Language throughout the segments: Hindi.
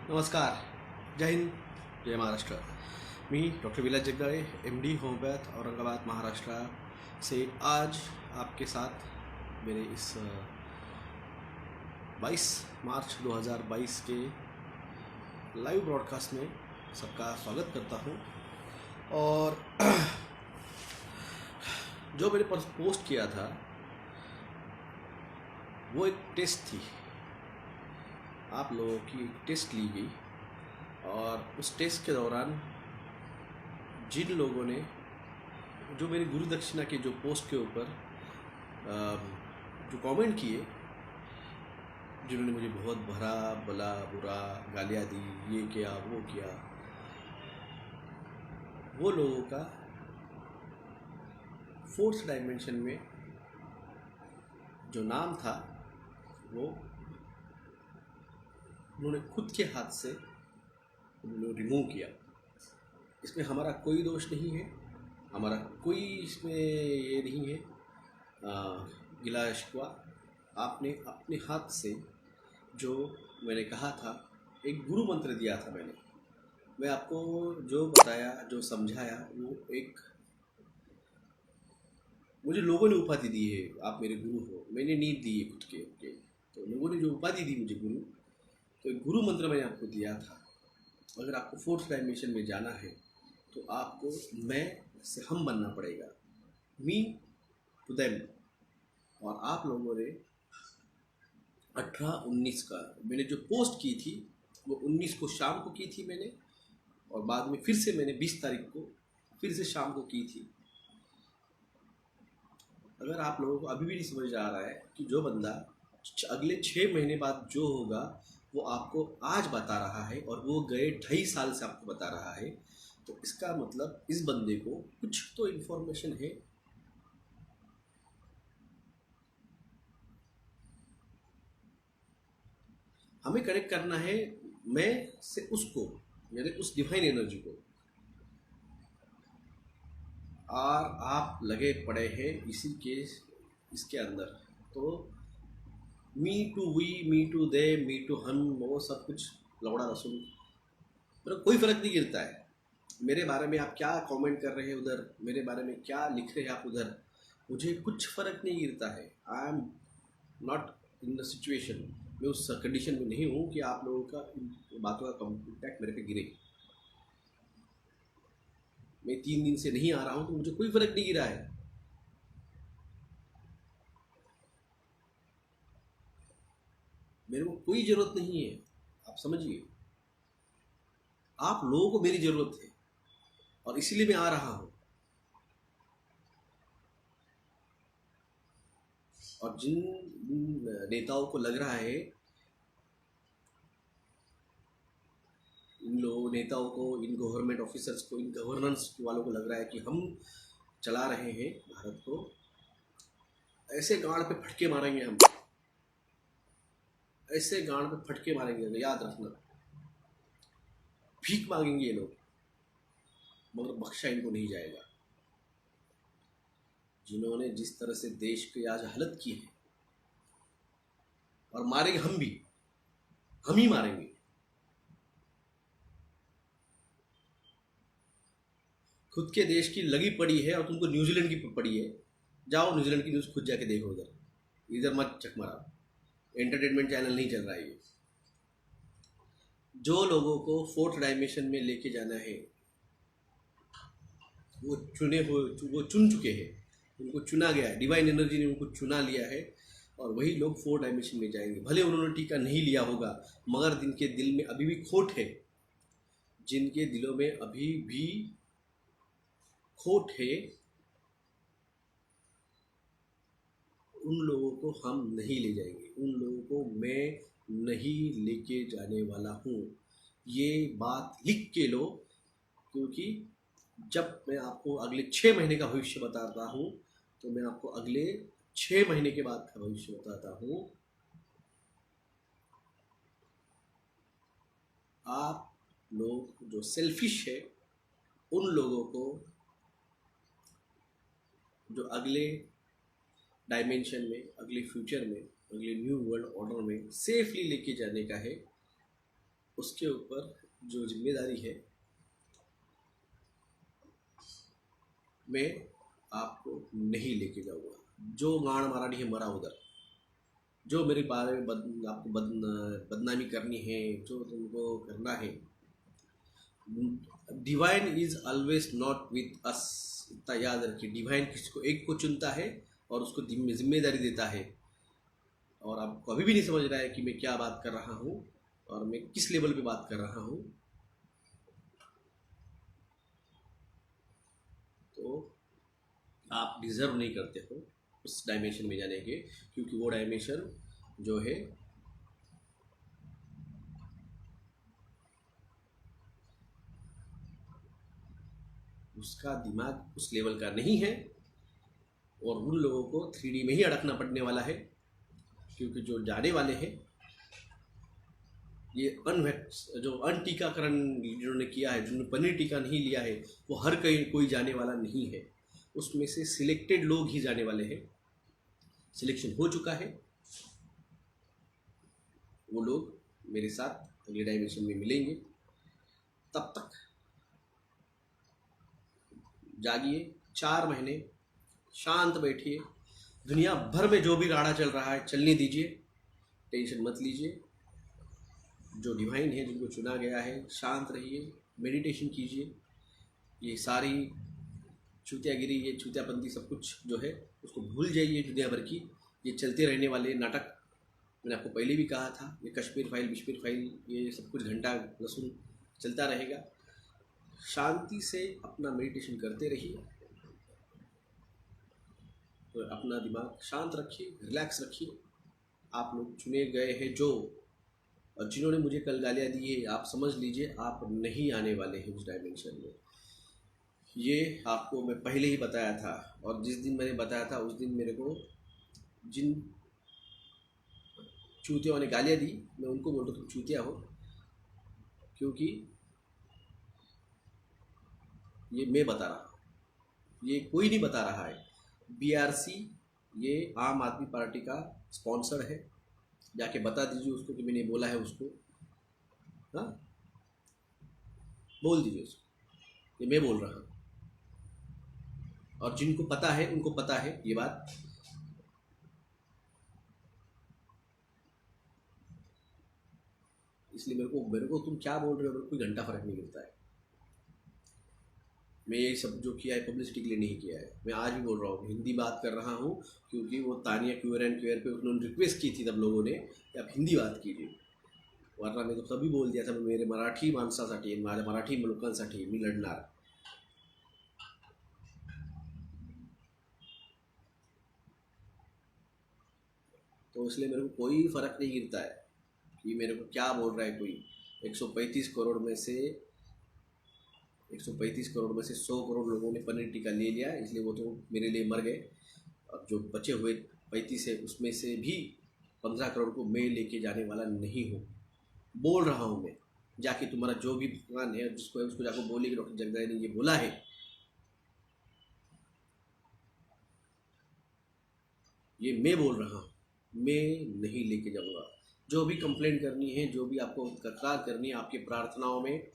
नमस्कार. जय हिंद. जय महाराष्ट्र. मी डॉक्टर विलास जगदाळे, MD होम्योपैथ, औरंगाबाद महाराष्ट्र से आज आपके साथ मेरे इस 22 मार्च 2022 के लाइव ब्रॉडकास्ट में सबका स्वागत करता हूं. और जो मैंने पोस्ट किया था वो एक टेस्ट थी. आप लोगों की एक टेस्ट ली गई और उस टेस्ट के दौरान जिन लोगों ने जो मेरी गुरु दक्षिणा के जो पोस्ट के ऊपर जो कमेंट किए, जिन्होंने मुझे बहुत भरा भला बुरा गालियाँ दी, ये किया वो किया, वो लोगों का फोर्थ डायमेंशन में जो नाम था वो उन्होंने खुद के हाथ से उन्होंने रिमूव किया. इसमें हमारा कोई दोष नहीं है, हमारा कोई इसमें ये नहीं है गिला शिकवा. आपने अपने हाथ से जो मैंने कहा था, एक गुरु मंत्र दिया था मैं आपको जो बताया, जो समझाया, वो एक मुझे लोगों ने उपाधि दी है. आप मेरे गुरु हो, मैंने नींद दी है खुद के. तो लोगों ने जो उपाधि दी मुझे गुरु, तो एक गुरु मंत्र मैंने आपको दिया था. अगर आपको फोर्थ डायमेंशन में जाना है तो आपको मैं से हम बनना पड़ेगा, मी टू देम. और आप लोगों ने 18-19 का मैंने जो पोस्ट की थी वो 19 को शाम को की थी मैंने, और बाद में फिर से मैंने 20 तारीख को फिर से शाम को की थी. अगर आप लोगों को अभी भी नहीं समझ आ रहा है कि जो बंदा अगले 6 महीने बाद जो होगा वो आपको आज बता रहा है और वो गए 2.5 साल से आपको बता रहा है, तो इसका मतलब इस बंदे को कुछ तो इन्फॉर्मेशन है. हमें कनेक्ट करना है मैं से उसको, यानी उस डिवाइन एनर्जी को. और आप लगे पड़े हैं इसी के इसके अंदर. तो me to we, me to they, me to हम, वो सब कुछ लौड़ा रसूल, मतलब कोई फर्क नहीं गिरता है. मेरे बारे में आप क्या कमेंट कर रहे हैं उधर, मेरे बारे में क्या लिख रहे हैं आप उधर, मुझे कुछ फ़र्क नहीं गिरता है. I am not in the situation, मैं उस कंडीशन में नहीं हूँ कि आप लोगों का बातों का इम्पैक्ट मेरे पे गिरे. मैं 3 दिन से नहीं आ रहा हूँ तो मुझे कोई फ़र्क नहीं गिरा है. मेरे को कोई ज़रूरत नहीं है, आप समझिए. आप लोगों को मेरी ज़रूरत है और इसीलिए मैं आ रहा हूँ. और जिन नेताओं को लग रहा है, इन लोगों नेताओं को, इन गवर्नमेंट ऑफिसर्स को, इन गवर्नेंस वालों को लग रहा है कि हम चला रहे हैं भारत को, ऐसे गांड पे फटके मारेंगे हम, ऐसे गांड पे फटके मारेंगे, याद रखना. भीख मांगेंगे ये लोग, मगर बख्शा इनको नहीं जाएगा. जिन्होंने जिस तरह से देश की आज हालत की है, और मारेंगे हम भी, हम ही मारेंगे. खुद के देश की लगी पड़ी है और तुमको न्यूजीलैंड की पड़ी है. जाओ न्यूजीलैंड की न्यूज़ खुद जाके देखो. इधर मत चक मारा, एंटरटेनमेंट चैनल नहीं चल रहा है ये. जो लोगों को फोर्थ डायमेंशन में लेके जाना है वो वो चुन चुके हैं, उनको चुना गया है, डिवाइन एनर्जी ने उनको चुना लिया है, और वही लोग फोर्थ डायमेंशन में जाएंगे. भले उन्होंने टीका नहीं लिया होगा, मगर जिनके दिल में अभी भी खोट है, जिनके दिलों में अभी भी खोट है, उन लोगों को हम नहीं ले जाएंगे. उन लोगों को मैं नहीं लेके जाने वाला हूँ. ये बात लिख के लो, क्योंकि जब मैं आपको अगले 6 महीने का भविष्य बताता हूँ तो मैं आपको अगले 6 महीने के बाद का भविष्य बताता हूँ. आप लोग जो सेल्फिश है, उन लोगों को जो अगले डायमेंशन में, अगले फ्यूचर में, अगले न्यू वर्ल्ड ऑर्डर में सेफली लेके जाने का है, उसके ऊपर जो जिम्मेदारी है मैं आपको नहीं लेके जाऊंगा। जो गाड़ मारा नहीं है मरा उधर। जो मेरे बारे में आपको बदनामी करनी है, जो तुमको करना है, divine is always not with us. इतना याद रखिए, डिवाइन किसको एक को चुनता है और उसको जिम्मेदारी देता है। और आपको अभी भी नहीं समझ रहा है कि मैं क्या बात कर रहा हूँ और मैं किस लेवल पे बात कर रहा हूँ, तो आप डिज़र्व नहीं करते हो उस डायमेंशन में जाने के। क्योंकि वो डायमेंशन जो है उसका दिमाग उस लेवल का नहीं है और उन लोगों को 3D में ही अड़कना पड़ने वाला है। क्योंकि जो जाने वाले हैं ये जो अन टीकाकरण जिन्होंने किया है, जिन्होंने पनीर टीका नहीं लिया है, वो हर कोई जाने वाला नहीं है। उसमें से सिलेक्टेड लोग ही जाने वाले हैं। सिलेक्शन हो चुका है, वो लोग मेरे साथ अगले डायमेंशन में मिलेंगे। तब तक जागिए, 4 महीने शांत बैठिए। दुनिया भर में जो भी राड़ा चल रहा है चलने दीजिए, टेंशन मत लीजिए। जो डिवाइन है, जिनको चुना गया है, शांत रहिए, मेडिटेशन कीजिए। ये सारी चूतियागिरी, ये चूतियापंथी सब कुछ जो है उसको भूल जाइए। दुनिया भर की ये चलते रहने वाले नाटक, मैंने आपको पहले भी कहा था, ये कश्मीर फाइल, बिश्मीर फाइल, ये सब कुछ घंटा लहसुन चलता रहेगा। शांति से अपना मेडिटेशन करते रहिए, तो अपना दिमाग शांत रखिए, रिलैक्स रखिए। आप लोग चुने गए हैं जो, और जिन्होंने मुझे कल गालियाँ दी है, आप समझ लीजिए आप नहीं आने वाले हैं उस डायमेंशन में। ये आपको मैं पहले ही बताया था, और जिस दिन मैंने बताया था उस दिन मेरे को जिन चूतियों ने गालियाँ दी, मैं उनको बोलता तुम चूतिया हो। क्योंकि ये मैं बता रहा हूँ, ये कोई नहीं बता रहा है। BRC ये आम आदमी पार्टी का स्पॉन्सर है, जाके बता दीजिए उसको कि मैंने बोला है उसको। हाँ, बोल दीजिए उसको ये मैं बोल रहा हूँ। और जिनको पता है उनको पता है ये बात। इसलिए मेरे को तुम क्या बोल रहे हो मेरे को कोई घंटा फर्क नहीं मिलता है। मैं ये सब जो किया है पब्लिसिटी के लिए नहीं किया है। मैं आज भी बोल रहा हूँ, हिंदी बात कर रहा हूँ, क्योंकि वो तानिया क्यूर पे उन्होंने रिक्वेस्ट की थी तब लोगों ने कि आप हिंदी बात कीजिए। वरना मैं तो तभी बोल दिया था, मेरे मराठी माणसासाठी, माझ्या मराठी लोकांसाठी मी लढणार। तो इसलिए मेरे को कोई फ़र्क नहीं गिरता है कि मेरे को क्या बोल रहा है कोई। 135 करोड़ में से 135 करोड़ में से 100 करोड़ लोगों ने पनीर टीका ले लिया, इसलिए वो तो मेरे लिए मर गए। अब जो बचे हुए 35 है उसमें से भी 15 करोड़ को मैं लेके जाने वाला नहीं हूँ। बोल रहा हूँ मैं, जाके तुम्हारा जो भी भगवान है जिसको है उसको जाकर बोलिए कि डॉक्टर जगदाई ने ये बोला है। ये मैं बोल रहा हूँ, मैं नहीं लेके जाऊँगा। जो भी कंप्लेंट करनी है, जो भी आपको तकरार करनी है, आपकी प्रार्थनाओं में,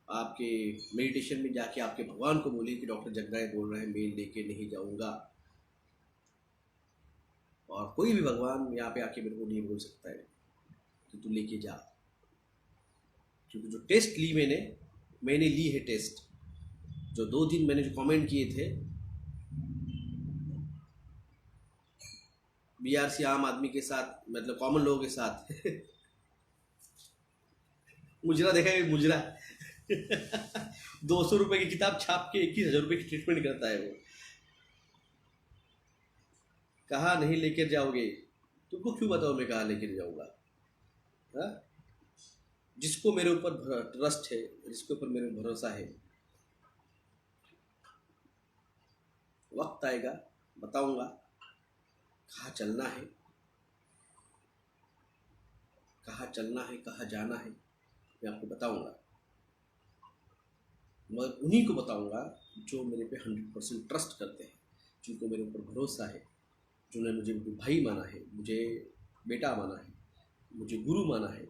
आपके मेडिटेशन में जाके आपके भगवान को बोलिए कि डॉक्टर जगदाई बोल रहे हैं, मैं लेके नहीं जाऊँगा। और कोई भी भगवान यहाँ पे आके मेरे को नहीं बोल सकता है कि तू लेके जा। क्योंकि जो टेस्ट ली मैंने ली है टेस्ट। जो 2 दिन मैंने जो कमेंट किए थे, BRC आम आदमी के साथ, मतलब कॉमन लोगों के साथ मुजरा देखा है, मुजरा 200 रुपए की किताब छाप के 21,000 रुपए की ट्रीटमेंट करता है वो। कहाँ नहीं लेकर जाओगे, तुमको क्यों बताओ मैं कहाँ लेकर जाऊँगा। हाँ, जिसको मेरे ऊपर ट्रस्ट है, जिसके ऊपर मेरे भरोसा है, वक्त आएगा बताऊंगा कहाँ चलना है, कहाँ चलना है, कहाँ जाना है, मैं आपको बताऊंगा। मगर उन्हीं को बताऊंगा जो मेरे पे 100% ट्रस्ट करते हैं, जिनको मेरे ऊपर भरोसा है, जिन्होंने मुझे भाई माना है, मुझे बेटा माना है, मुझे गुरु माना है।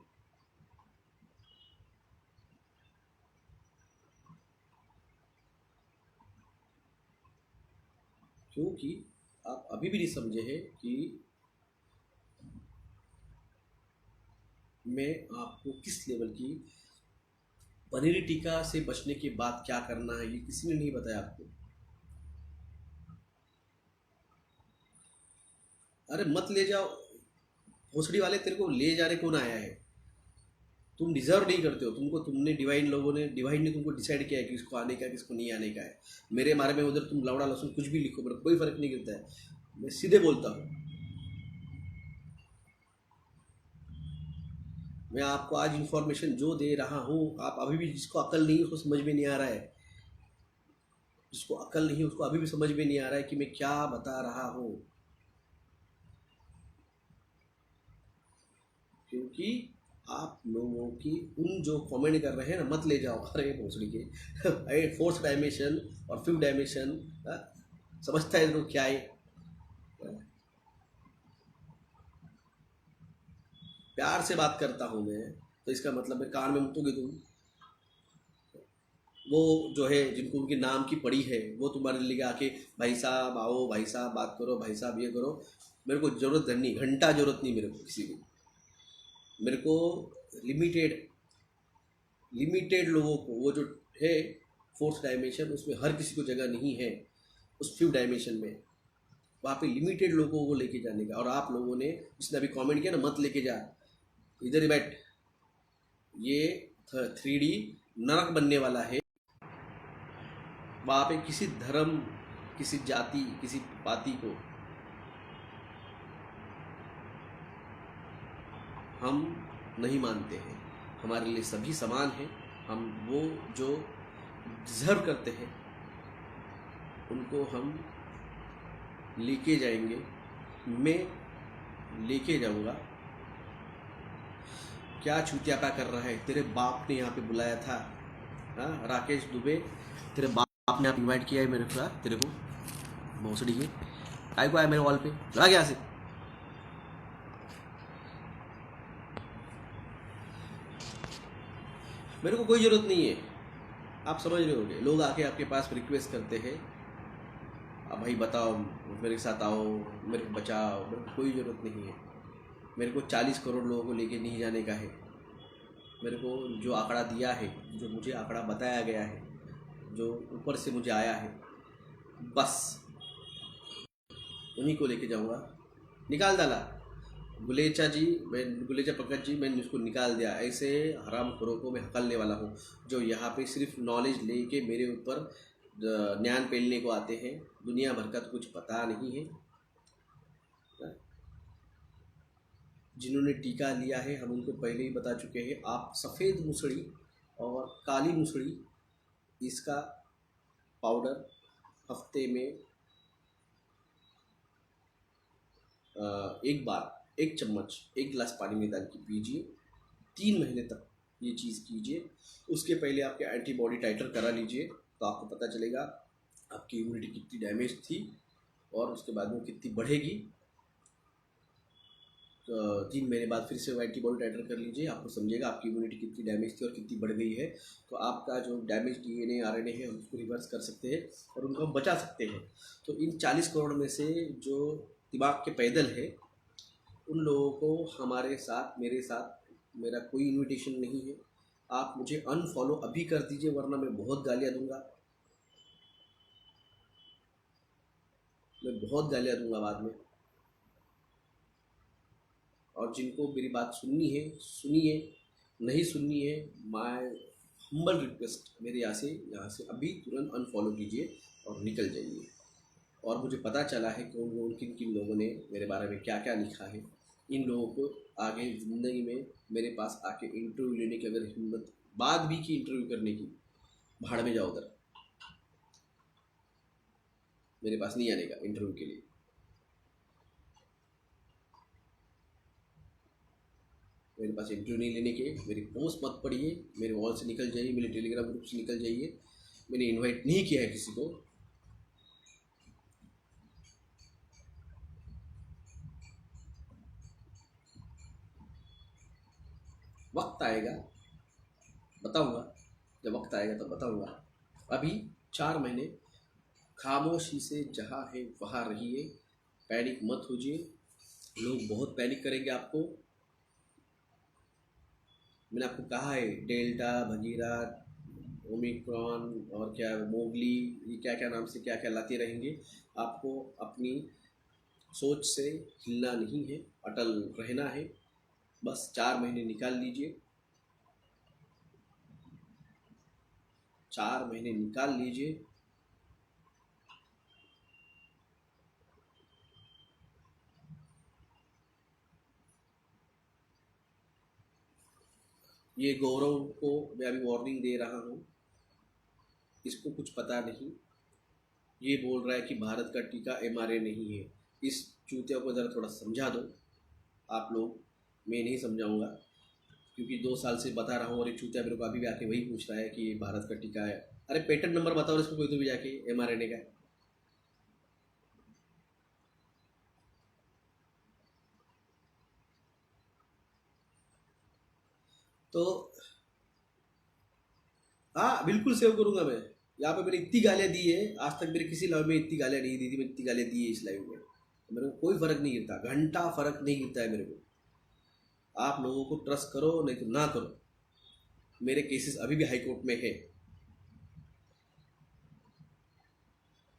क्योंकि आप अभी भी नहीं समझे हैं कि मैं आपको किस लेवल की पनीर टिक्का से बचने के बाद क्या करना है, ये किसी ने नहीं बताया आपको। अरे मत ले जाओ, भोसड़ी वाले तेरे को ले जाने कौन आया है? तुम डिजर्व नहीं करते हो, तुमने डिवाइन ने तुमको डिसाइड किया है कि किसको आने का है, किसको नहीं आने का है। मेरे बारे में उधर तुम लौड़ा लहसुन कुछ भी लिखो, मेरे को कोई फर्क नहीं गिरता है। मैं सीधे बोलता हूँ। मैं आपको आज इन्फॉर्मेशन जो दे रहा हूँ, आप अभी भी, जिसको अकल नहीं है उसको समझ में नहीं आ रहा है, जिसको अकल नहीं है उसको अभी भी समझ में नहीं आ रहा है कि मैं क्या बता रहा हूँ। क्योंकि आप लोगों की उन जो कमेंट कर रहे हैं ना, मत ले जाओ, अरे भोसड़ी के अरे फोर्थ डायमेंशन और फिफ्थ डायमेंशन समझता है तो क्या है? प्यार से बात करता हूँ मैं, तो इसका मतलब है कान में मुतोगे तुम। वो जो है जिनको उनके नाम की पड़ी है, वो तुम्हारे लिए आके भाई साहब आओ, भाई साहब बात करो, भाई साहब ये करो। मेरे को ज़रूरत नहीं, घंटा ज़रूरत नहीं मेरे को किसी की। मेरे को लिमिटेड लिमिटेड लोगों को, वो जो है फोर्थ डायमेंशन, उसमें हर किसी को जगह नहीं है। उस फिफ्थ डायमेंशन में वहाँ पे लिमिटेड लोगों को लेके जाने का। और आप लोगों ने, जिसने अभी कमेंट किया ना मत लेके जा, इधर ही बैठ, ये 3D नरक बनने वाला है। वहाँ पे किसी धर्म, किसी जाति, किसी पाति को हम नहीं मानते हैं। हमारे लिए सभी समान हैं। हम वो जो डिजर्व करते हैं उनको हम लेके जाएंगे। मैं लेके जाऊंगा। क्या छुतियापा कर रहा है? तेरे बाप ने यहाँ पे बुलाया था, हाँ राकेश दुबे, तेरे बाप ने आप इनवाइट किया है मेरे साथ, तेरे को भोसड़ी के काय को आया मेरे वॉल पे, लगा गया से। मेरे को कोई ज़रूरत नहीं है, आप समझ रहे होंगे। लोग आके आपके पास रिक्वेस्ट करते हैं, अब भाई बताओ, मेरे साथ आओ, मेरे को बचाओ। मेरे को कोई ज़रूरत नहीं है। मेरे को 40 करोड़ लोगों को लेके नहीं जाने का है। मेरे को जो आंकड़ा दिया है, जो मुझे आंकड़ा बताया गया है, जो ऊपर से मुझे आया है, बस उन्हीं को लेके जाऊंगा। निकाल डाला गुलेचा जी, मैं गुलेचा पंकज जी, मैंने उसको निकाल दिया। ऐसे हरामखोरों को मैं हकलने वाला हूँ जो यहाँ पे सिर्फ नॉलेज लेके मेरे ऊपर ज्ञान पेलने को आते हैं। दुनिया भर का तो कुछ पता नहीं है। जिन्होंने टीका लिया है हम उनको पहले ही बता चुके हैं। आप सफ़ेद मुसड़ी और काली मुसड़ी, इसका पाउडर हफ्ते में एक बार 1 चम्मच 1 गिलास पानी में डाल के पीजिए। 3 महीने तक ये चीज़ कीजिए। उसके पहले आपके एंटीबॉडी टाइटर करा लीजिए, तो आपको पता चलेगा आपकी इम्यूनिटी कितनी डैमेज थी और उसके बाद में कितनी बढ़ेगी। तो 3 महीने बाद फिर से एंटीबॉडी टाइटर कर लीजिए, आपको समझेगा आपकी इम्यूनिटी कितनी डैमेज थी और कितनी बढ़ गई है। तो आपका जो डैमेज DNA RNA है हम उसको रिवर्स कर सकते हैं और उनको हम बचा सकते हैं। तो इन 40 करोड़ में से जो दिमाग के पैदल है, उन लोगों को हमारे साथ, मेरे साथ, मेरा कोई इन्विटेशन नहीं है। आप मुझे अनफॉलो अभी कर दीजिए, वरना मैं बहुत गालियाँ दूंगा। मैं बहुत गालियाँ दूंगा बाद में। और जिनको मेरी बात सुननी है सुनिए, नहीं सुननी है, माय हम्बल रिक्वेस्ट, मेरे यहाँ से अभी तुरंत अनफॉलो कीजिए और निकल जाइए। और मुझे पता चला है कि उन किन किन लोगों ने मेरे बारे में क्या क्या लिखा है। इन लोगों को आगे ज़िंदगी में मेरे पास आके इंटरव्यू लेने की अगर हिम्मत बात भी की, इंटरव्यू करने की, भाड़ में जाओ उधर, मेरे पास नहीं आने का इंटरव्यू के लिए। मेरे पास इंटरव्यू नहीं लेने के, मेरी पोस्ट मत पढ़िए, मेरे वॉल से निकल जाइए, मेरे टेलीग्राम ग्रुप से निकल जाइए। मैंने इनवाइट नहीं किया है किसी को। वक्त आएगा बताऊंगा, जब वक्त आएगा तब बताऊंगा। अभी 4 महीने खामोशी से जहाँ है वहाँ रहिए, पैनिक मत होइए। लोग बहुत पैनिक करेंगे आपको। मैंने आपको कहा है डेल्टा, भगीरा, ओमिक्रॉन और क्या मोगली, ये क्या क्या नाम से क्या क्या लाते रहेंगे। आपको अपनी सोच से हिलना नहीं है, अटल रहना है। बस 4 महीने निकाल लीजिए, 4 महीने निकाल लीजिए। ये गौरव को मैं अभी वार्निंग दे रहा हूँ, इसको कुछ पता नहीं। ये बोल रहा है कि भारत का टीका एमआरए नहीं है। इस चूतिया को ज़रा थोड़ा समझा दो आप लोग। मैं नहीं समझाऊंगा, क्योंकि 2 साल से बता रहा हूँ और ये चूतिया मेरे को अभी भी आके वही पूछ रहा है कि ये भारत का टीका है। अरे पेटेंट नंबर बताओ इसको कोई तो भी जाके एमआरएनए का। तो हाँ, बिल्कुल सेव करूंगा मैं। यहाँ पे मैंने इतनी गालियाँ दी है, आज तक मेरे किसी लाइव में इतनी गालियाँ नहीं दी थी। मैं इतनी गालियाँ दी है इस लाइव में, मेरे को कोई फर्क नहीं गिरता, घंटा फर्क नहीं गिरता है मेरे को। आप लोगों को ट्रस्ट करो नहीं तो ना करो। मेरे केसेस अभी भी हाई कोर्ट में है।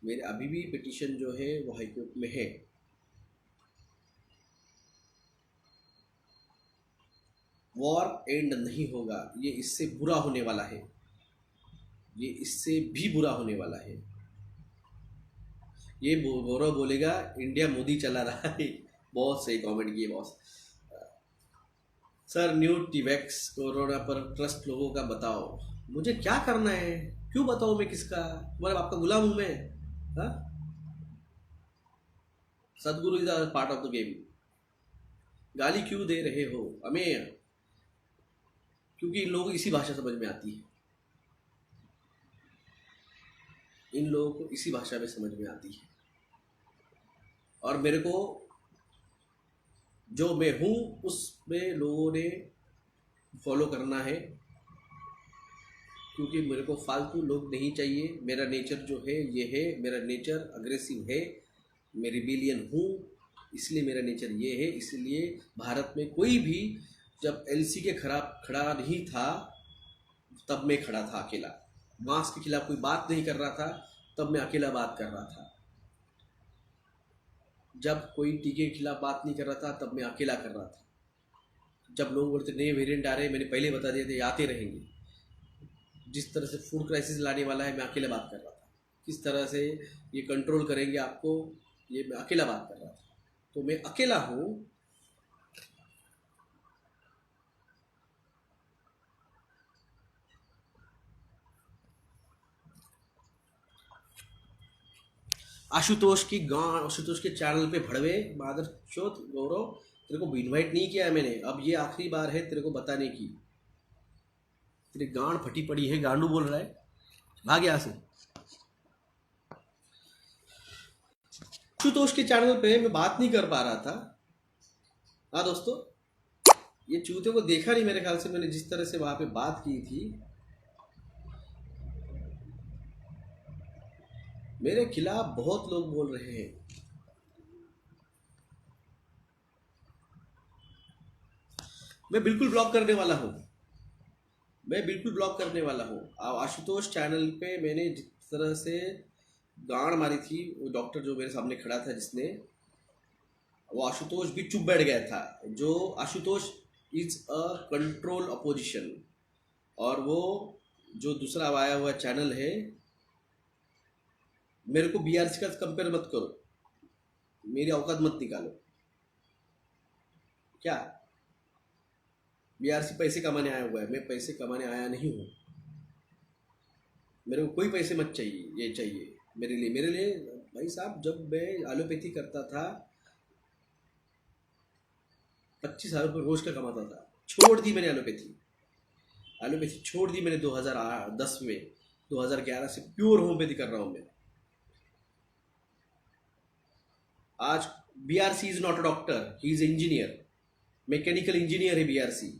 मेरे अभी भी पिटीशन जो है वो हाई कोर्ट में है। वॉर एंड नहीं होगा, ये इससे बुरा होने वाला है, ये इससे भी बुरा होने वाला है। ये गौरव बोलेगा इंडिया मोदी चला रहा है। बहुत सही कमेंट किए बॉस। सर न्यू टीवैक्स कोरोना पर ट्रस्ट लोगों का बताओ। मुझे क्या करना है, क्यों बताओ मैं किसका, मतलब आपका गुलाम हूं मैं? हाँ, सदगुरु is part of the game. गाली क्यों दे रहे हो हमें? क्योंकि इन लोगों को इसी भाषा समझ में आती है, इन लोगों को इसी भाषा में समझ में आती है। और मेरे को जो मैं हूँ उसमें लोगों ने फॉलो करना है, क्योंकि मेरे को फालतू लोग नहीं चाहिए। मेरा नेचर जो है ये है, मेरा नेचर अग्रेसिव है, मैं रिबेलियन हूँ, इसलिए मेरा नेचर ये है। इसलिए भारत में कोई भी जब एलसी के खिलाफ खड़ा नहीं था तब मैं खड़ा था अकेला। मास्क के खिलाफ कोई बात नहीं कर रहा था तब मैं अकेला बात कर रहा था। जब कोई टीके के खिलाफ बात नहीं कर रहा था तब मैं अकेला कर रहा था। जब लोग बोलते नए वेरिएंट आ रहे हैं, मैंने पहले बता दिया था आते रहेंगे। जिस तरह से फूड क्राइसिस लाने वाला है मैं अकेले बात कर रहा था। किस तरह से ये कंट्रोल करेंगे आपको, ये मैं अकेला बात कर रहा था। तो मैं अकेला हूँ। आशुतोष की गांड, आशुतोष के चैनल पे भड़वे मादर चौथ। गौरव तेरे को इनवाइट नहीं किया है मैंने, अब ये आखिरी बार है तेरे को बताने की। तेरी गांड फटी पड़ी है, गांडू बोल रहा है, भाग यहाँ से। आशुतोष के चैनल पे मैं बात नहीं कर पा रहा था। हाँ दोस्तों, ये चूते को देखा नहीं मेरे ख्याल से, मैंने जिस तरह से वहां पे बात की थी। मेरे खिलाफ बहुत लोग बोल रहे हैं। मैं बिल्कुल ब्लॉक करने वाला हूँ, मैं बिल्कुल ब्लॉक करने वाला हूँ। आशुतोष चैनल पे मैंने जिस तरह से गांड मारी थी, वो डॉक्टर जो मेरे सामने खड़ा था जिसने, वो आशुतोष भी चुप बैठ गया था। जो Ashutosh is a control opposition. और वो जो दूसरा आया हुआ चैनल है, मेरे को बीआरसी का कंपेयर मत करो, मेरी औकात मत निकालो। क्या बीआरसी पैसे कमाने आया हुआ है? मैं पैसे कमाने आया नहीं हूँ। मेरे को कोई पैसे मत चाहिए, ये चाहिए मेरे लिए भाई साहब। जब मैं एलोपैथी करता था 25,000 रुपये रोज का कमाता था। छोड़ दी मैंने एलोपैथी, एलोपैथी छोड़ दी मैंने 2010 में। 2011 से प्योर होम्योपैथी कर रहा हूँ मैं। आज BRC is not a doctor, he is engineer, mechanical engineer है बीआरसी।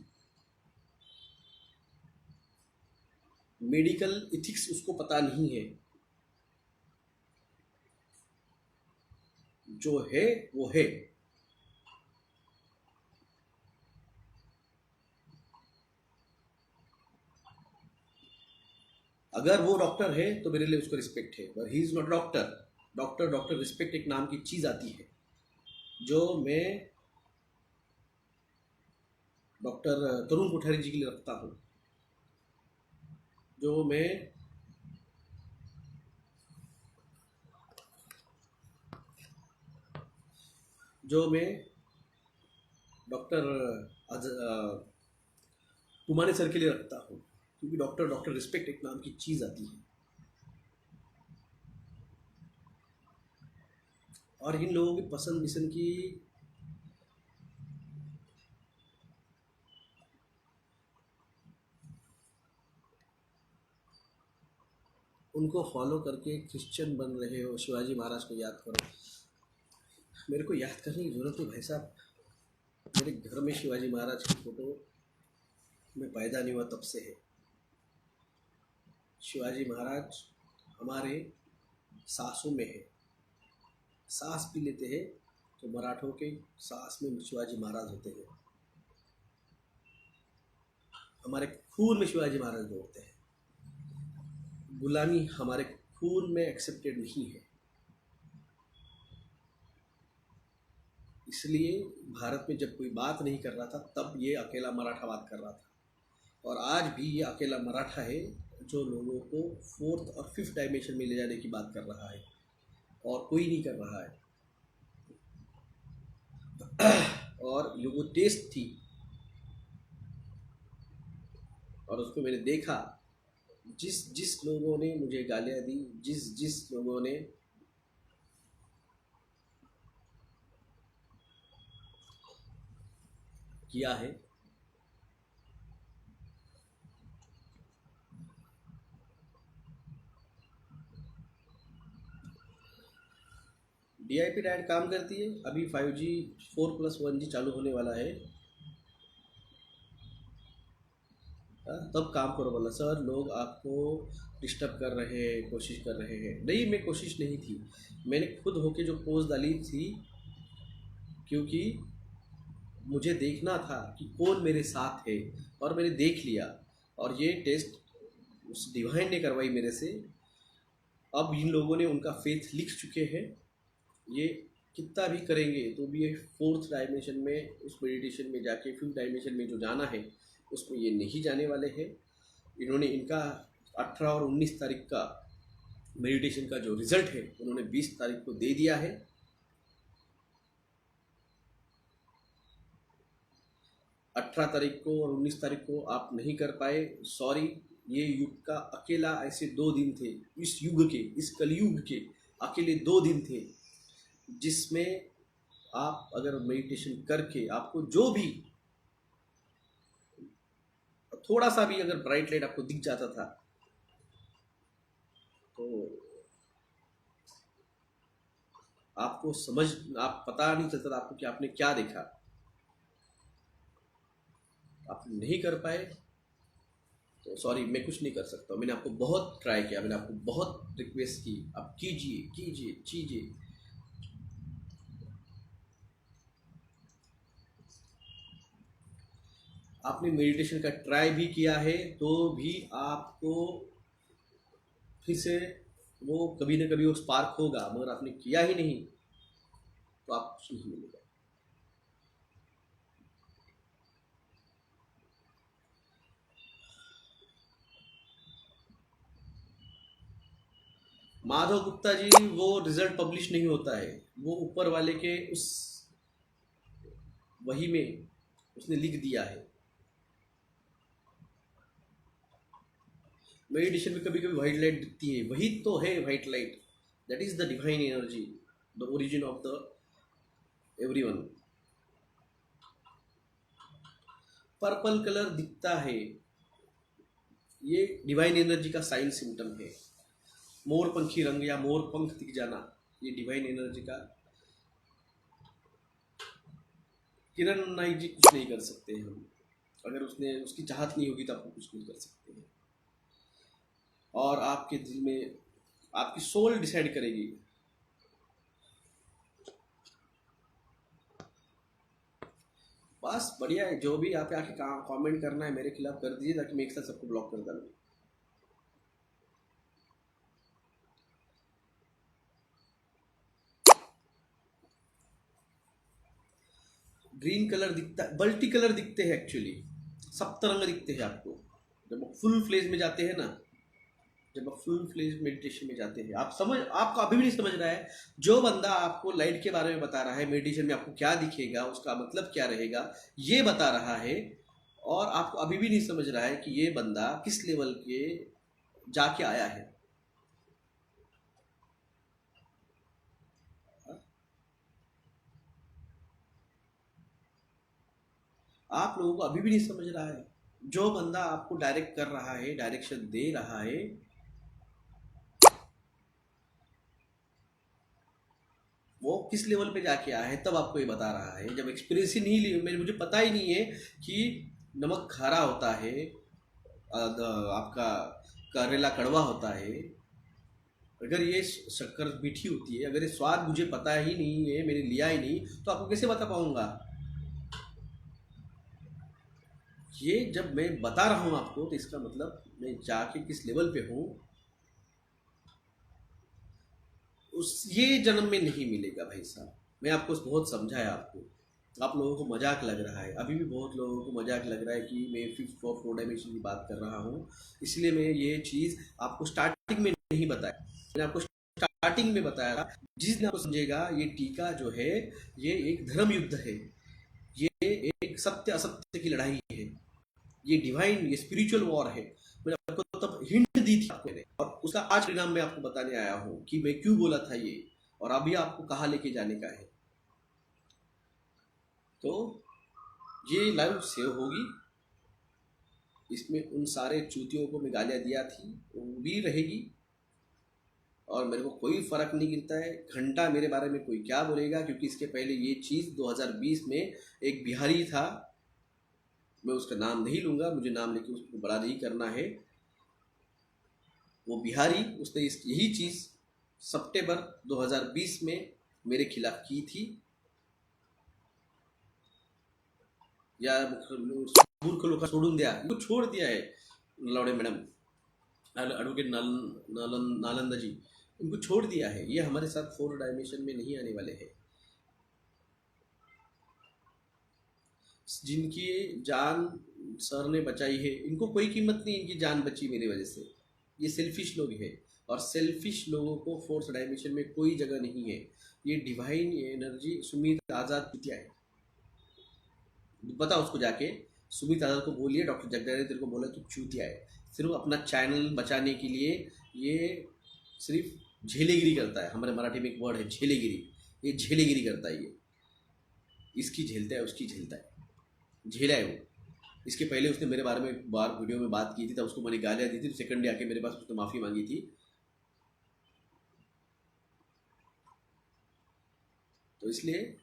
मेडिकल इथिक्स उसको पता नहीं है। जो है वो है। अगर वो डॉक्टर है तो मेरे लिए उसको रिस्पेक्ट है, पर he is not doctor. Doctor doctor respect एक नाम की चीज़ आती है, जो मैं डॉक्टर तरुण कोठारी जी के लिए रखता हूँ, जो मैं डॉक्टर कुमाने सर के लिए रखता हूँ, क्योंकि डॉक्टर डॉक्टर रिस्पेक्ट एक नाम की चीज़ आती है। और इन लोगों की पसंद मिसन की उनको फॉलो करके क्रिश्चियन बन रहे हो, शिवाजी महाराज को याद करो। मेरे को याद करने की ज़रूरत है भाई साहब, मेरे घर में शिवाजी महाराज की फ़ोटो मैं पैदा नहीं हुआ तब से है। शिवाजी महाराज हमारे सांसों में है। सांस भी लेते हैं तो मराठों के सांस में शिवाजी महाराज होते हैं। हमारे खून में शिवाजी महाराज दौड़ते हैं। गुलामी हमारे खून में एक्सेप्टेड नहीं है। इसलिए भारत में जब कोई बात नहीं कर रहा था, तब ये अकेला मराठा बात कर रहा था। और आज भी ये अकेला मराठा है जो लोगों को 4th और 5th डायमेंशन में ले जाने की बात कर रहा है, और कोई नहीं कर रहा है। और ये वो टेस्ट थी, और उसको मैंने देखा। जिस जिस लोगों ने मुझे गालियाँ दी, जिस जिस लोगों ने किया है, DIP डायरेक्ट काम करती है। अभी 5G 4+1G चालू होने वाला है। तब काम करो बोला। सर लोग आपको डिस्टर्ब कर रहे हैं, कोशिश कर रहे हैं। नहीं, मैं कोशिश नहीं थी, मैंने खुद होके जो पोस्ट डाली थी, क्योंकि मुझे देखना था कि कौन मेरे साथ है, और मैंने देख लिया। और ये टेस्ट उस डिवाइन ने करवाई मेरे से। अब इन लोगों ने उनका फेथ लिख चुके हैं। ये कितना भी करेंगे तो भी ये 4th डायमेंशन में, उस मेडिटेशन में जाके 5th डायमेंशन में जो जाना है उसमें ये नहीं जाने वाले हैं। इन्होंने इनका 18 और 19 तारीख का मेडिटेशन का जो रिज़ल्ट है उन्होंने 20 तारीख को दे दिया है। 18 तारीख को और 19 तारीख को आप नहीं कर पाए, सॉरी। ये युग का अकेला ऐसे 2 दिन थे, इस युग के, इस कलयुग के अकेले 2 दिन थे, जिसमें आप अगर मेडिटेशन करके आपको जो भी थोड़ा सा भी अगर ब्राइट लाइट आपको दिख जाता था, तो आपको समझ, आप पता नहीं चलता था आपको कि आपने क्या देखा। आप नहीं कर पाए तो सॉरी, मैं कुछ नहीं कर सकता। मैंने आपको बहुत ट्राई किया, मैंने आपको बहुत रिक्वेस्ट की, आप कीजिए कीजिए कीजिए। आपने मेडिटेशन का ट्राई भी किया है तो भी आपको फिर से वो कभी ना कभी वो स्पार्क होगा, मगर आपने किया ही नहीं तो आप कुछ नहीं मिलेगा। माधव गुप्ता जी, वो रिजल्ट पब्लिश नहीं होता है, वो ऊपर वाले के उस वही में उसने लिख दिया है। मेडिटेशन में कभी कभी व्हाइट लाइट दिखती है, वही तो है white light. That is the divine energy, the origin of the everyone. Purple colour दिखता है, ये डिवाइन एनर्जी का साइन सिम्टम है। मोर पंखी रंग या मोर पंख दिख जाना, ये डिवाइन एनर्जी का। किरण नाइक जी कुछ नहीं कर सकते हैं हम, अगर उसने उसकी चाहत नहीं होगी तो आपको कुछ नहीं कर सकते हैं। और आपके दिल में आपकी सोल डिसाइड करेगी। बस बढ़िया है, जो भी यहाँ पे आके कमेंट करना है मेरे खिलाफ कर दीजिए, ताकि मैं एक साथ सबको ब्लॉक कर दूँ। ग्रीन कलर दिखता है, मल्टी कलर दिखते हैं एक्चुअली, सप्तरंग दिखते हैं आपको जब आप फुल फ्लेज में जाते हैं ना। जब आप फुल फ्लेज मेडिटेशन में जाते हैं, आप समझ, आपको अभी भी नहीं समझ रहा है। जो बंदा आपको लाइट के बारे में बता रहा है, मेडिटेशन में आपको क्या दिखेगा, उसका मतलब क्या रहेगा, ये बता रहा है, और आपको अभी भी नहीं समझ रहा है कि ये बंदा किस लेवल के जाके आया है। आप लोगों को अभी भी नहीं समझ रहा है। जो बंदा आपको डायरेक्ट कर रहा है, डायरेक्शन दे रहा है, वो किस लेवल पे जाके आया है, तब आपको ये बता रहा है। जब एक्सपीरियंस ही नहीं ली, मुझे पता ही नहीं है कि नमक खारा होता है, आपका करेला कड़वा होता है, अगर ये शक्कर मीठी होती है, अगर ये स्वाद मुझे पता ही नहीं है, मैंने लिया ही नहीं, तो आपको कैसे बता पाऊंगा। ये जब मैं बता रहा हूँ आपको, तो इसका मतलब मैं जाके किस लेवल पे हूँ, उस ये जन्म में नहीं मिलेगा भाई साहब। मैं आपको बहुत समझाया आपको, आप लोगों को मजाक लग रहा है, अभी भी बहुत लोगों को मजाक लग रहा है कि मैं फिफ्थ और फोर डायमेंशन की बात कर रहा हूँ। इसलिए मैं ये चीज़ आपको स्टार्टिंग में नहीं बताया, मैंने आपको स्टार्टिंग में बताया था। जिस दिन आपको समझेगा ये टीका जो है, ये एक धर्म युद्ध है, ये एक सत्य असत्य की लड़ाई है, ये डिवाइन, ये स्पिरिचुअल वॉर है। मैंने आपको तब हिंट दी थी आपको मैंने, और उसका आज परिणाम मैं आपको बताने आया हूँ कि मैं क्यों बोला था ये, और अभी आपको कहाँ लेके जाने का है। तो ये लाइव सेव होगी, इसमें उन सारे चूतियों को मैं गालियाँ दिया थी वो भी रहेगी, और मेरे को कोई फ़र्क नहीं गिरता है घंटा मेरे बारे में कोई क्या बोलेगा, क्योंकि इसके पहले ये चीज़ 2020 में एक बिहारी था, मैं उसका नाम नहीं लूँगा, मुझे नाम लेके उसको बड़ा नहीं करना है। वो बिहारी, उसने यही चीज़ सितंबर 2020 में मेरे खिलाफ की थी, या मूर्ख लोग सोडून द्या, इनको छोड़ दिया है लौड़े मैडम, एडवोकेट नालंदा जी, इनको छोड़ दिया है। ये हमारे साथ फोर डायमेंशन में नहीं आने वाले हैं। जिनकी जान सर ने बचाई है, इनको कोई कीमत नहीं, इनकी जान बची मेरी वजह से। ये सेल्फिश लोग हैं, और सेल्फिश लोगों को फोर्थ डायमेंशन में कोई जगह नहीं है। ये डिवाइन एनर्जी, सुमित आज़ाद क्या है, बता उसको जाके, सुमित आज़ाद को बोलिए डॉक्टर जगदे ने तेरे को बोला तू चूतिया है, सिर्फ अपना चैनल बचाने के लिए ये सिर्फ झेलेगिरी करता है। हमारे मराठी में एक वर्ड है झेलेगिरी, ये झेलेगिरी करता है, ये इसकी झेलता है, उसकी झेलता है, झेला है वो। इसके पहले उसने मेरे बारे में बार वीडियो में बात की थी, तब उसको मैंने गालियाँ दी थी, तो सेकंड डे आके मेरे पास उसने माफ़ी मांगी थी। तो इसलिए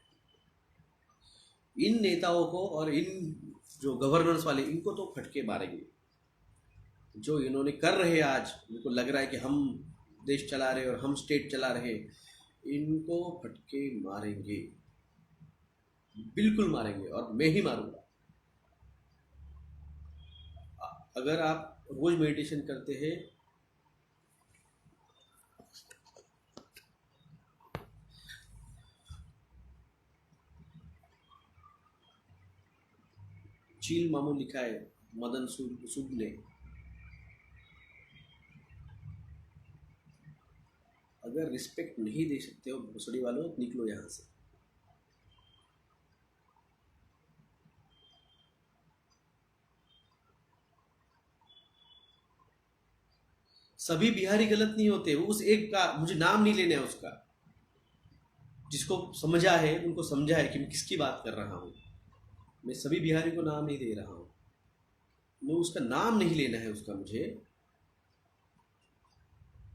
इन नेताओं को और इन जो गवर्नेंस वाले, इनको तो फटके मारेंगे। जो इन्होंने कर रहे हैं आज, इनको लग रहा है कि हम देश चला रहे और हम स्टेट चला रहे, इनको फटके मारेंगे, बिल्कुल मारेंगे, और मैं ही मारूंगा। अगर आप रोज मेडिटेशन करते हैं, चील मामू लिखा है मदन सुद ने, अगर रिस्पेक्ट नहीं दे सकते हो भोसड़ी वालों, निकलो यहाँ से। सभी बिहारी गलत नहीं होते, उस एक का मुझे नाम नहीं लेना है, उसका जिसको समझा है उनको समझा है कि मैं किसकी बात कर रहा हूँ। मैं सभी बिहारी को नाम नहीं दे रहा हूँ, मैं उसका नाम नहीं लेना है उसका मुझे।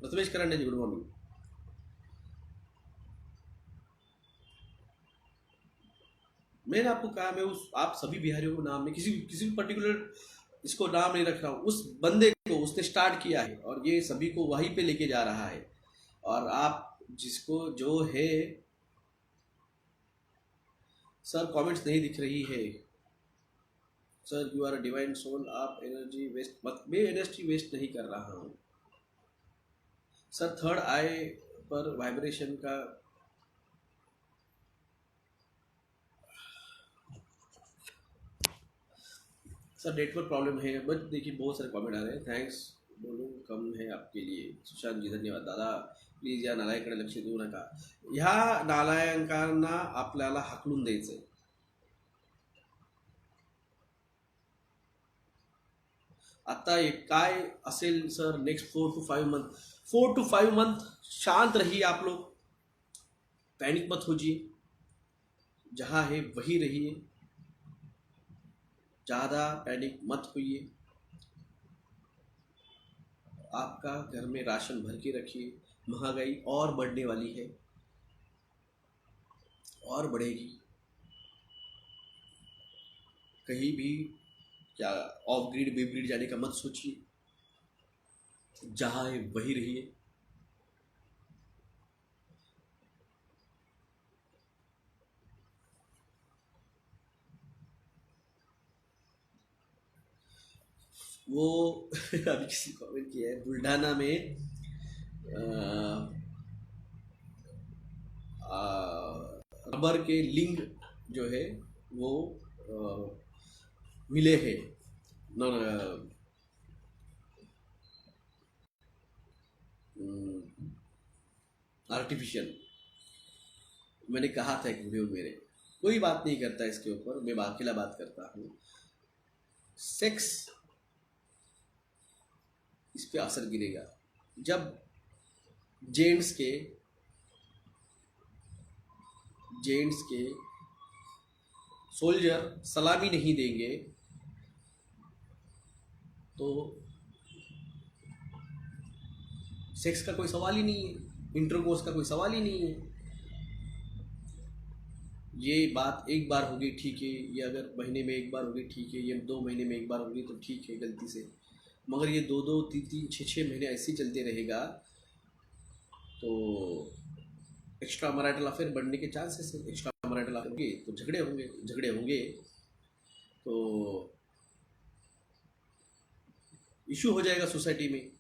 प्रथमेश करंडे जी, गुड मॉर्निंग। मैंने आपको कहा, मैं उस आप सभी बिहारियों को नाम नहीं, किसी किसी पर्टिकुलर इसको नाम नहीं रख रहा हूँ। उस बंदे को उसने स्टार्ट किया है, और ये सभी को वहीं पे लेके जा रहा है। और आप जिसको जो है, सर कमेंट्स नहीं दिख रही है, sir you are divine soul, आप एनर्जी वेस्ट मत। मैं एनर्जी वेस्ट नहीं कर रहा हूँ सर। थर्ड आई पर वाइब्रेशन का सर नेटवर्क प्रॉब्लम है, बट देखिए बहुत सारे कमेंट आ रहे हैं। थँक्स बोलून कम है आपके लिए सुशांत जी, धन्यवाद दादा। प्लीज या नालायकडे लक्ष देऊ नका। ह्या नालायकांना आपल्याला हाकलून द्यायचंय। आता काय असेल sir next 4 to 5 month, 4 to 5 month शांत रहिए आप लोग, पैनिक मत होजिए, जहाँ है वही रहिए, ज़्यादा पैनिक मत होइए। आपका घर में राशन भर के रखिए, महंगाई और बढ़ने वाली है और बढ़ेगी। कहीं भी क्या ऑफ ग्रिड वेब ग्रिड जाने का मत सोचिए, जहाँ है वही रहिए। वो अभी किसी कमेंट किया है, बुल्ढाना में रबर के लिंग जो है वो मिले हैं आर्टिफिशियल। मैंने कहा था एक वीडियो मेरे, कोई बात नहीं करता इसके ऊपर, मैं अकेला बात करता हूँ। सेक्स इस पे असर गिरेगा जब जेंट्स के सोल्जर सलामी नहीं देंगे तो सेक्स का कोई सवाल ही नहीं है, इंटरकोर्स का कोई सवाल ही नहीं है। ये बात एक बार होगी ठीक है, ये अगर महीने में एक बार होगी ठीक है, ये 2 महीने में एक बार होगी तो ठीक है गलती से, मगर ये 2-2, 3-3, 6-6 महीने ऐसे ही चलते रहेगा तो एक्स्ट्रा मैरिटल अफेयर बढ़ने के चांसेस है। एक्स्ट्रा मैरिटल अफेयर होंगे तो झगड़े होंगे तो इशू हो जाएगा सोसाइटी में।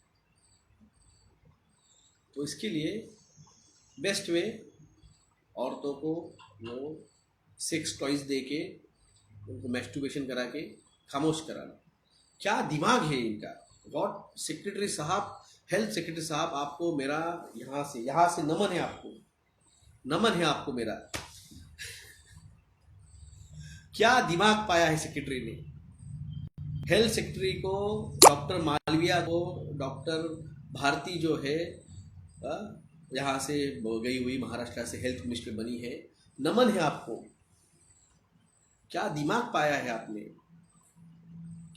तो इसके लिए बेस्ट वे औरतों को वो सेक्स टॉयज दे के उनको मैस्टरबेशन करा के खामोश कराना। क्या दिमाग है इनका। गॉड सेक्रेटरी साहब, हेल्थ सेक्रेटरी साहब, आपको मेरा यहाँ से नमन है आपको मेरा। क्या दिमाग पाया है सेक्रेटरी ने। हेल्थ सेक्रेटरी को, डॉक्टर मालविया को, डॉक्टर भारती जो है यहाँ से गई हुई महाराष्ट्र से हेल्थ मिनिस्टर बनी है, नमन है आपको। क्या दिमाग पाया है आपने।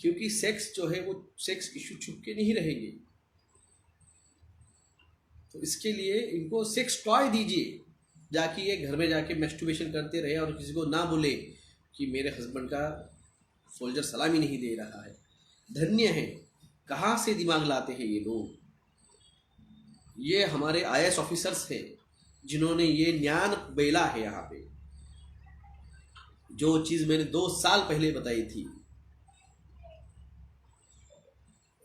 क्योंकि सेक्स जो है वो सेक्स इशू छुप के नहीं रहेंगे, तो इसके लिए इनको सेक्स टॉय दीजिए, जाके ये घर में जाके मैस्टरबेशन करते रहे और किसी को ना बोले कि मेरे हस्बैंड का सोल्जर सलामी नहीं दे रहा है। धन्य है, कहाँ से दिमाग लाते हैं ये लोग। ये हमारे IAS ऑफिसर्स हैं जिन्होंने ये ज्ञान बेला है यहाँ पे। जो चीज मैंने 2 साल पहले बताई थी,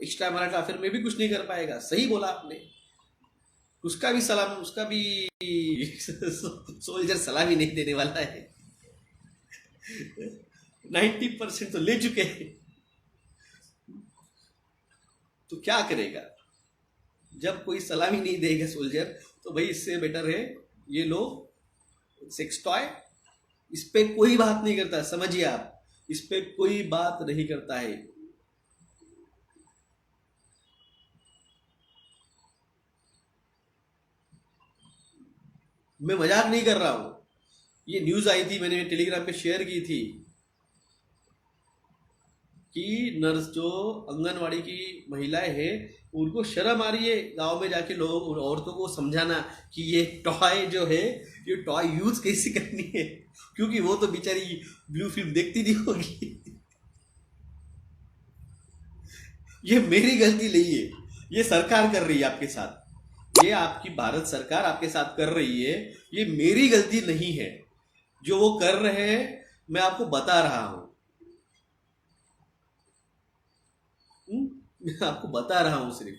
एक्स्ट्रा मैरिटल अफेयर में भी कुछ नहीं कर पाएगा। सही बोला आपने, उसका भी सोल्जर सलामी नहीं देने वाला है। 90% तो ले चुके हैं, तो क्या करेगा। जब कोई सलामी नहीं देगा सोल्जर, तो भाई इससे बेटर है ये लो सेक्स टॉय। इस पे कोई बात नहीं करता, समझिए आप, इस पे कोई बात नहीं करता है। मैं मजाक नहीं कर रहा हूं। ये न्यूज आई थी, मैंने टेलीग्राम पे शेयर की थी कि नर्स जो आंगनवाड़ी की महिलाएं हैं उनको शर्म आ रही है गांव में जाके लोग औरतों को समझाना कि ये टॉय जो है ये टॉय यूज कैसे करनी है, क्योंकि वो तो बेचारी ब्लू फिल्म देखती नहीं होगी। ये मेरी गलती नहीं है, ये सरकार कर रही है आपके साथ, ये आपकी भारत सरकार आपके साथ कर रही है, ये मेरी गलती नहीं है। जो वो कर रहे हैं मैं आपको बता रहा हूं। मैं आपको बता रहा हूँ सिर्फ,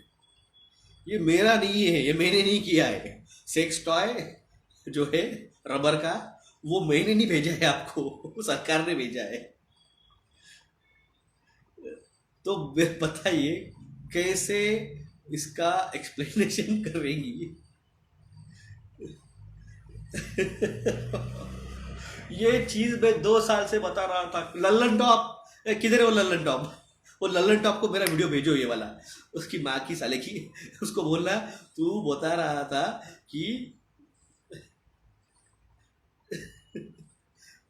ये मेरा नहीं है, ये मैंने नहीं किया है। सेक्स टॉय जो है रबर का, वो मैंने नहीं भेजा है आपको, वो सरकार ने भेजा है। तो बताइए कैसे इसका एक्सप्लेनेशन करेंगी। ये चीज मैं 2 साल से बता रहा था। लल्लन टॉप किधर है वो लल्लन टॉप? वो लल्लन टॉप को मेरा वीडियो भेजो ये वाला, उसकी माँ की साले की। उसको बोलना तू बता रहा था कि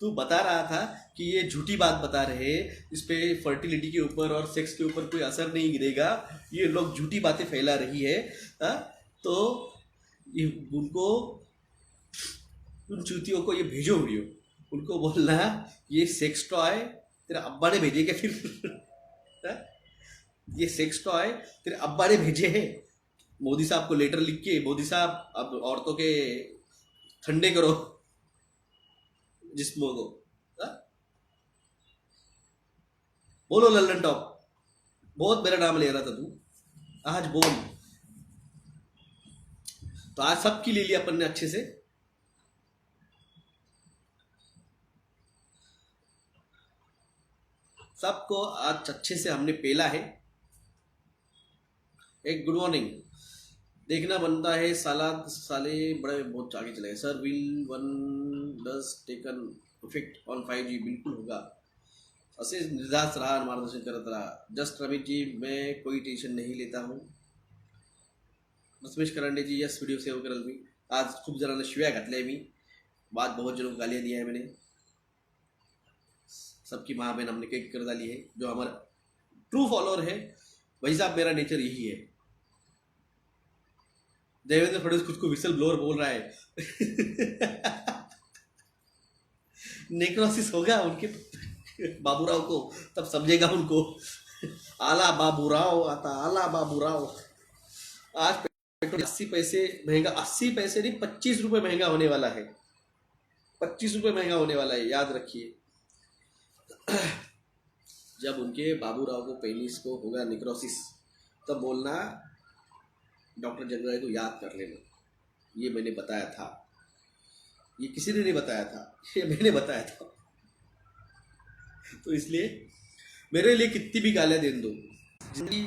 तू बता रहा था कि ये झूठी बात बता रहे, इस पे फर्टिलिटी के ऊपर और सेक्स के ऊपर कोई असर नहीं गिरेगा, ये लोग झूठी बातें फैला रही है। हाँ? तो ये उनको, उन चूतियों को ये भेजो वीडियो, उनको बोलना ये सेक्स टॉय तेरा अब्बा ने भेजे क्या फिर? हाँ? ये सेक्स टॉय तेरे अब्बा ने भेजे हैं। मोदी साहब को लेटर लिख के, मोदी साहब अब औरतों के ठंडे करो जिस्मों को। हाँ? बोलो लल्लन टॉप, बहुत मेरा नाम ले रहा था तू, आज बोल। तो आज सबकी ले लिया अपन ने अच्छे से। सबको आज अच्छे से हमने पेला है। एक गुड मॉर्निंग देखना बनता है साला, साले बड़े बहुत आगे चले गए। Sir will one does taken effect on 5G? बिल्कुल होगा। असे निर्धास रहा, मार्गदर्शन करता रहा। जस्ट रमेश जी, मैं कोई टेंशन नहीं लेता हूँ। रमेश करंडे जी, यस व्हिडिओ सेव्ह करेल मी। आज खूप जणांना शिव्या घातल्या मी, बाद बहुत जनों को गालियाँ दिया है मैंने। सबकी माँ बहन हमने कई कर डाली है। जो हमारा ट्रू फॉलोअर है, भाई साहब मेरा नेचर यही है। देवेंद्र फडणवीस खुद को विसल ब्लोअर बोल रहा है। नेक्रोसिस होगा उनके बाबूराव को, तब समझेगा उनको। आला बाबूराव आता, आला बाबूराव। आज पेट्रोल 80 पैसे महंगा, 80 पैसे नहीं 25 रुपए महंगा होने वाला है। 25 रुपए महंगा होने वाला है, याद रखिए। जब उनके बाबूराव को पेनिस को होगा निक्रोसिस, तब बोलना डॉक्टर जनरल को याद कर लेना, ये मैंने बताया था। ये किसी ने नहीं बताया था, ये मैंने बताया था। तो इसलिए मेरे लिए कितनी भी गालियाँ दे दो, जिंदगी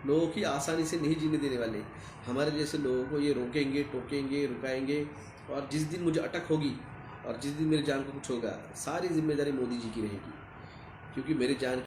लोगों की आसानी से नहीं जीने देने वाले। हमारे जैसे लोगों को ये रोकेंगे, टोकेंगे, रुकाएंगे। और जिस दिन मुझे अटक होगी और जिस दिन मेरी जान को कुछ होगा, सारी जिम्मेदारी मोदी जी की रहेगी, क्योंकि मेरी जान